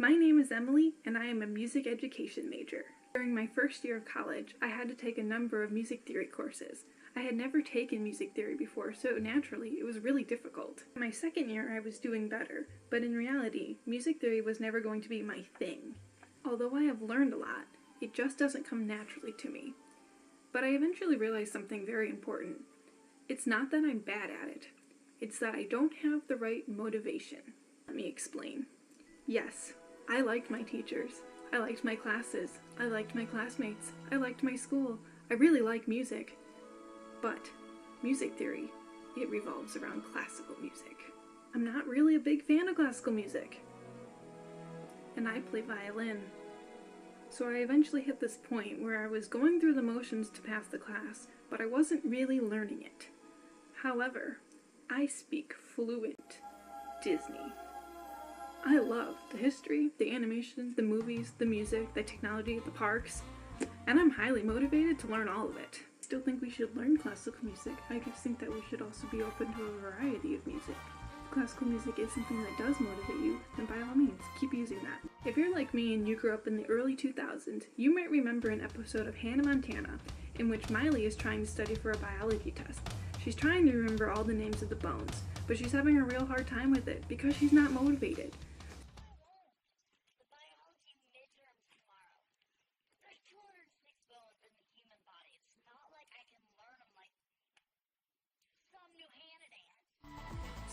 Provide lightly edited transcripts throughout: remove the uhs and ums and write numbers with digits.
My name is Emily, and I am a music education major. During my first year of college, I had to take a number of music theory courses. I had never taken music theory before, so naturally, it was really difficult. My second year, I was doing better, but in reality, music theory was never going to be my thing. Although I have learned a lot, it just doesn't come naturally to me. But I eventually realized something very important. It's not that I'm bad at it. It's that I don't have the right motivation. Let me explain. Yes, I liked my teachers. I liked my classes. I liked my classmates. I liked my school. I really like music. But music theory, it revolves around classical music. I'm not really a big fan of classical music. And I play violin. So I eventually hit this point where I was going through the motions to pass the class, but I wasn't really learning it. However, I speak fluent Disney. I love the history, the animation, the movies, the music, the technology, the parks, and I'm highly motivated to learn all of it. I still think we should learn classical music. I just think that we should also be open to a variety of music. If classical music is something that does motivate you, then by all means, keep using that. If you're like me and you grew up in the early 2000s, you might remember an episode of Hannah Montana in which Miley is trying to study for a biology test. She's trying to remember all the names of the bones, but she's having a real hard time with it because she's not motivated.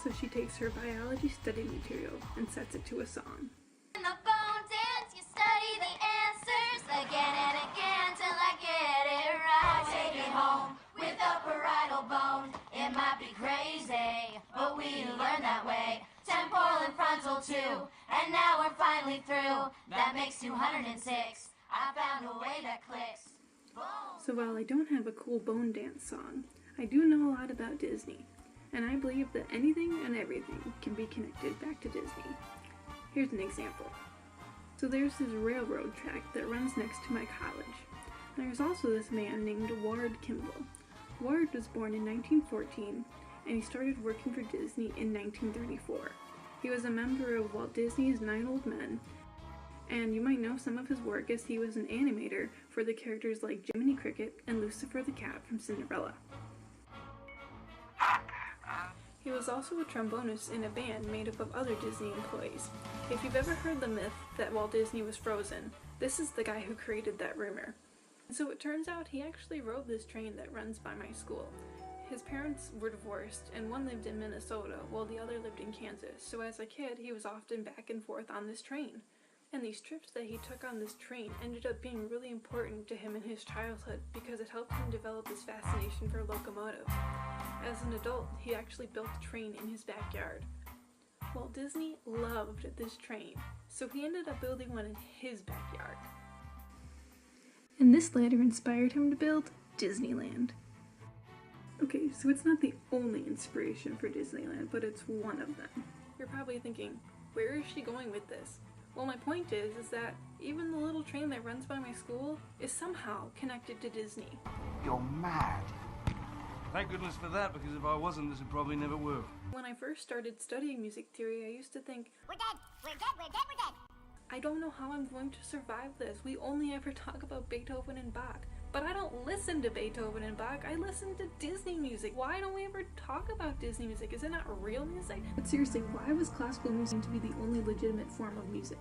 So she takes her biology study material and sets it to a song. In the bone dance, you study the answers again and again till I get it right. Take it home with a parietal bone. It might be crazy, but we learn that way. Temporal and frontal too, and now we're finally through. That makes 206. I found a way that clicks. Boom. So while I don't have a cool bone dance song, I do know a lot about Disney. And I believe that anything and everything can be connected back to Disney. Here's an example. So there's this railroad track that runs next to my college. And there's also this man named Ward Kimball. Ward was born in 1914, and he started working for Disney in 1934. He was a member of Walt Disney's 9 Old Men, and you might know some of his work as he was an animator for the characters like Jiminy Cricket and Lucifer the Cat from Cinderella. He was also a trombonist in a band made up of other Disney employees. If you've ever heard the myth that Walt Disney was frozen, this is the guy who created that rumor. And so it turns out he actually rode this train that runs by my school. His parents were divorced, and one lived in Minnesota while the other lived in Kansas, so as a kid he was often back and forth on this train. And these trips that he took on this train ended up being really important to him in his childhood because it helped him develop his fascination for locomotives. As an adult, he actually built a train in his backyard. Walt Disney loved this train, so he ended up building one in his backyard. And this later inspired him to build Disneyland. Okay, so it's not the only inspiration for Disneyland, but it's one of them. You're probably thinking, where is she going with this? Well, my point is that even the little train that runs by my school is somehow connected to Disney. You're mad. Thank goodness for that, because if I wasn't, this would probably never work. When I first started studying music theory, I used to think, We're dead, we're dead, we're dead, we're dead. I don't know how I'm going to survive this. We only ever talk about Beethoven and Bach. But I don't listen to Beethoven and Bach, I listen to Disney music. Why don't we ever talk about Disney music? Is it not real music? But seriously, why was classical music to be the only legitimate form of music?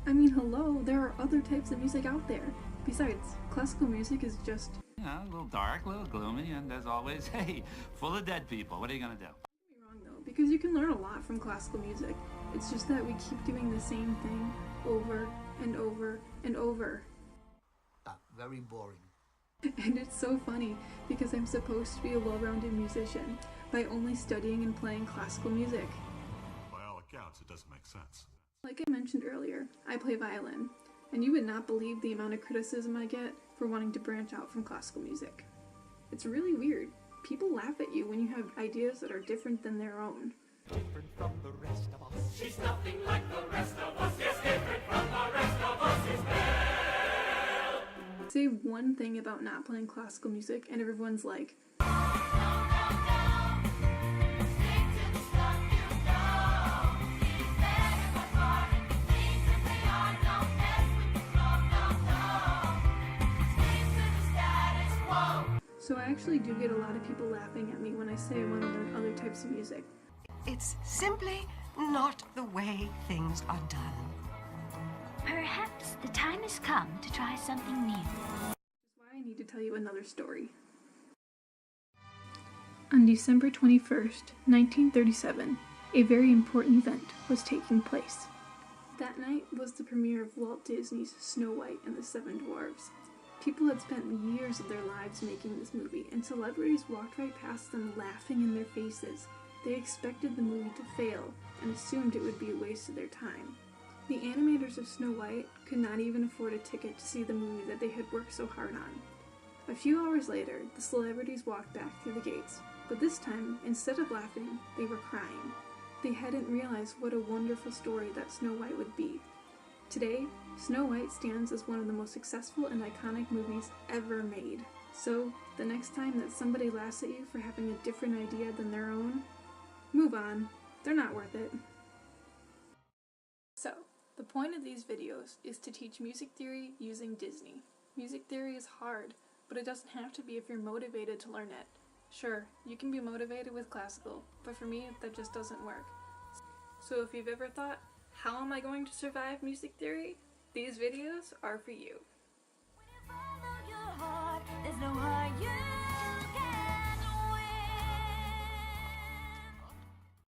I mean, hello, there are other types of music out there. Besides, classical music is just... You know, a little dark, a little gloomy, and as always, hey, full of dead people. What are you gonna do? Don't get me wrong though, because you can learn a lot from classical music. It's just that we keep doing the same thing over and over and over. Very boring. And it's so funny because I'm supposed to be a well-rounded musician by only studying and playing classical music. By all accounts, it doesn't make sense. Like I mentioned earlier, I play violin, and you would not believe the amount of criticism I get for wanting to branch out from classical music. It's really weird. People laugh at you when you have ideas that are different than their own. Different from the rest of us. She's nothing like the rest of us. Yes, different from the rest of us is Belle. Say one thing about not playing classical music, and everyone's like, So I actually do get a lot of people laughing at me when I say I want to learn other types of music. It's simply not the way things are done. Perhaps the time has come to try something new. That's why I need to tell you another story. On December 21st, 1937, a very important event was taking place. That night was the premiere of Walt Disney's Snow White and the Seven Dwarfs. People had spent years of their lives making this movie, and celebrities walked right past them laughing in their faces. They expected the movie to fail, and assumed it would be a waste of their time. The animators of Snow White could not even afford a ticket to see the movie that they had worked so hard on. A few hours later, the celebrities walked back through the gates, but this time, instead of laughing, they were crying. They hadn't realized what a wonderful story that Snow White would be. Today, Snow White stands as one of the most successful and iconic movies ever made. So, the next time that somebody laughs at you for having a different idea than their own, move on. They're not worth it. So, the point of these videos is to teach music theory using Disney. Music theory is hard, but it doesn't have to be if you're motivated to learn it. Sure, you can be motivated with classical, but for me, that just doesn't work. So if you've ever thought, how am I going to survive music theory? These videos are for you. When you follow your heart, there's no higher